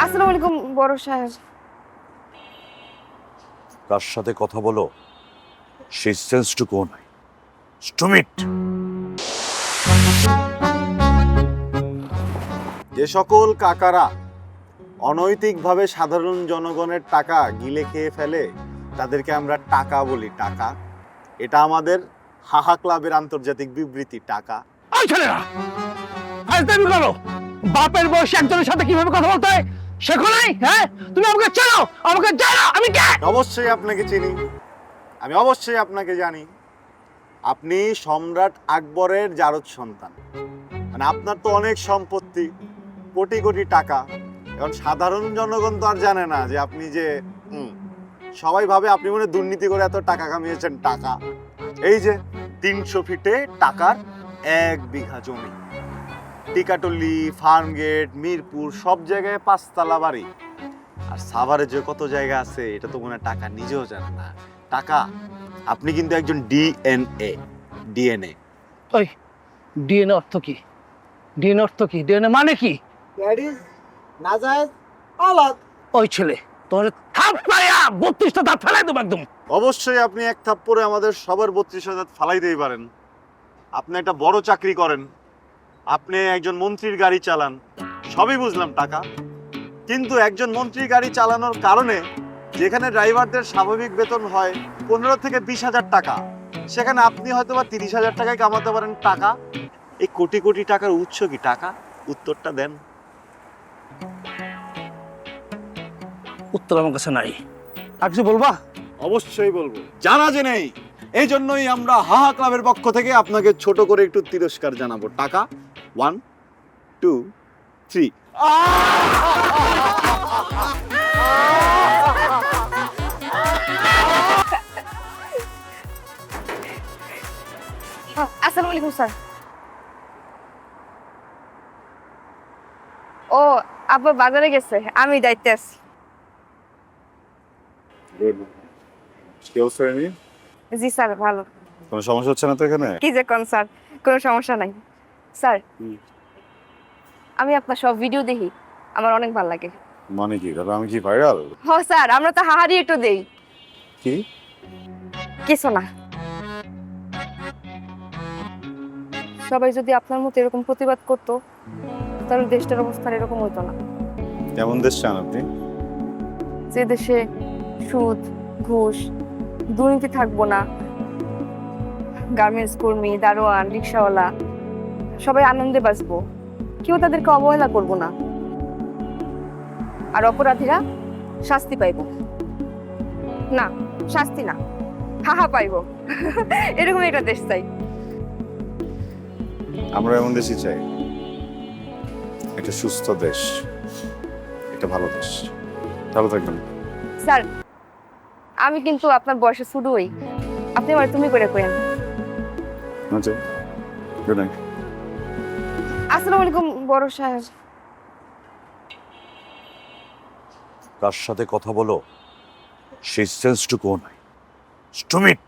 আসসালামু আলাইকুম বড় সাহেব। কার সাথে কথা বলো সেই সেন্সটুকুও নাই। স্টুপিড। যে সকল কাকারা অনৈতিকভাবে সাধারণ জনগণের টাকা গিলে খেয়ে ফেলে তাদেরকে আমরা টাকা বলি। টাকা এটা আমাদের হাহা ক্লাবের আন্তর্জাতিক বিবৃতি। টাকা। এই ছেলেরা ফাজলামি করো। বাপের বয়সে একজনের সাথে কিভাবে কথা বলতে হয় শেখো নাই? হ্যাঁ, তুমি আমাকে চেনো, আমাকে জানো আমি কে? অবশ্যই আপনাকে চিনি, আমি অবশ্যই আপনাকে জানি। আপনি সম্রাট আকবরের জারদ সন্তান। মানে আপনার তো অনেক সম্পত্তি, কোটি কোটি টাকা। এখন সাধারণ জনগণ তো আর জানে না যে আপনি যে সবাই ভাবে আপনি মনে হয় দুর্নীতি করে এত টাকা কামিয়েছেন। টাকা এই যে 300 ফিটে টাকার 1 বিঘা জমি, টিকাটলি, ফার্মগেট, মিরপুর সব জায়গায় 5 তলা বাড়ি। আর সাভারে যে কত জায়গা আছে এটা তো মনে হয় টাকা নিজেও জানে না। টাকা আপনি কিন্তু একজন ডিএনএ। ওই ডিএনএ অর্থ কি? ডিএনএ অর্থ কি? ডিএনএ মানে কি? দ্যাট ইজ নাজায়েজ আলাদ। ওই ছেলে তোর থাপ মারিয়া 32টা দাঁত ফেলাই দেবো একদম। অবশ্যই আপনি এক থাপ্পড়ে আমাদের সবার 32,000 ফালাইতেই পারেন। আপনি একটা বড় চাকরি করেন, আপনি একজন মন্ত্রীর গাড়ি চালান, সবই বুঝলাম টাকা। কিন্তু একজন মন্ত্রীর গাড়ি চালানোর কারণে যেখানে ড্রাইভারদের স্বাভাবিক বেতন হয় 15 থেকে 20,000 টাকা, সেখানে আপনি হয়তো বা 30,000 টাকায় কামাতে পারেন। টাকা। এই কোটি কোটি টাকার উৎস কি? টাকা। উত্তরটা দেন। উত্তর আমার কাছে নাই। আর কিছু বলবা? অবশ্যই বলবো, জানা যে নেই। এই জন্যই আমরা হাহা ক্লাবের পক্ষ থেকে আপনাকে ছোট করে একটু তিরস্কার জানাবো। টাকা 1 2 3। আসসালামু আলাইকুম স্যার। ও আব্বা বাজারে গেছে, আমি দায়িত্বে আছি। জি স্যার, ভালো। কোনো সমস্যা হচ্ছে না তো এখানে? কি যে কোন স্যার, কোনো সমস্যা নাই স্যার। আমি আপনার সব ভিডিও দেখি, আমার অনেক ভালো লাগে। মানে কি? তাহলে আমি কি ভাইরাল? হ স্যার, আমরা তো হাহারি একটু দেই। কি? কিছু না। সবাই যদি আপনার মতো এরকম প্রতিবাদ করতো তাহলে দেশটার অবস্থা এরকম হইতো না। কেমন দেশ চান আপনি? যে দেশে সুদ, ঘুষ, দুর্নীতি থাকবো না, গার্মেন্টস কর্মী, দারোয়ান, রিক্সাওয়ালা সবাই আনন্দে বাঁচবো, কেউ তাদেরকে অবহেলা করবো না, আর অপরাধীরা শাস্তি পাইবো। না, শাস্তি না, হাহা পাইবো। এরকম একটা দেশ চাই। আমরা এমন দেশই চাই, একটা সুস্থ দেশ, একটা ভালো দেশ। ভালো থাকবেন। স্যার, আমি কিন্তু আপনার বয়সে ছোট হই, আপনি আমার তুমি করে করেন। আচ্ছা, গুড নাইট। আসসালামু আলাইকুম বড় সাহেব। কার সাথে কথা বলো সেই সেন্সটুকুও নাই। স্টুপিড।